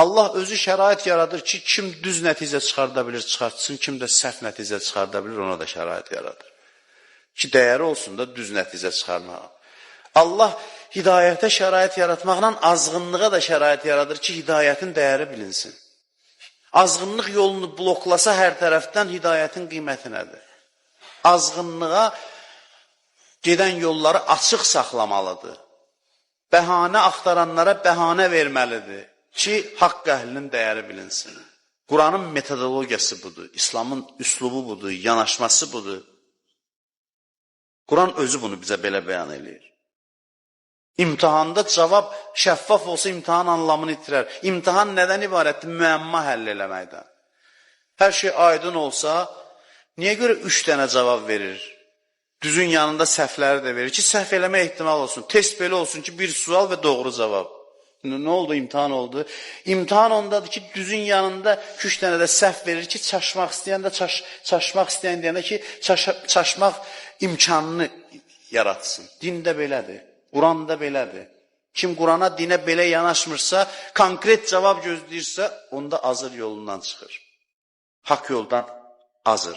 Allah özü şərait yaradır ki, kim düz nəticə çıxarda bilir, çıxartsın, kim də səhv nəticə çıxarda bilir, ona da şərait yaradır. Ki, dəyəri olsun da düz nəticə çıxarmağa. Allah hidayətə şərait yaratmaqla azğınlığa da şərait yaradır ki, hidayətin dəyəri bilinsin. Azğınlıq yolunu bloklasa hər tərəfdən hidayətin qiyməti nədir? Azğınlığa gedən yolları açıq saxlamalıdır. Bəhanə axtaranlara bəhanə verməlidir ki, haqq əhlinin dəyəri bilinsin. Quranın metodologiyası budur, İslamın üslubu budur, yanaşması budur. Quran özü bunu bizə belə bəyan edir. İmtihanda cavab şəffaf olsa imtihan anlamını itirər. İmtihan nədən ibarətdir? Müəmma həll eləməkdən. Hər şey aydın olsa, niyə görə 3 dənə cavab verir? Düzün yanında səhvləri də verir ki, səhv eləmə ehtimal olsun. Test belə olsun ki, bir sual və doğru cavab. Nə oldu? İmtihan oldu. İmtihan ondadır ki, düzün yanında 3 dənə də səhv verir ki, çaşmaq istəyən də çaşmaq istəyən deyəndə ki, çaşmaq imkanını yaratsın. Dində belədir. Quranda belədir. Kim Qurana, dinə belə yanaşmırsa, konkret cavab gözləyirsə, onda azır yolundan çıxır. Haqq yoldan azır.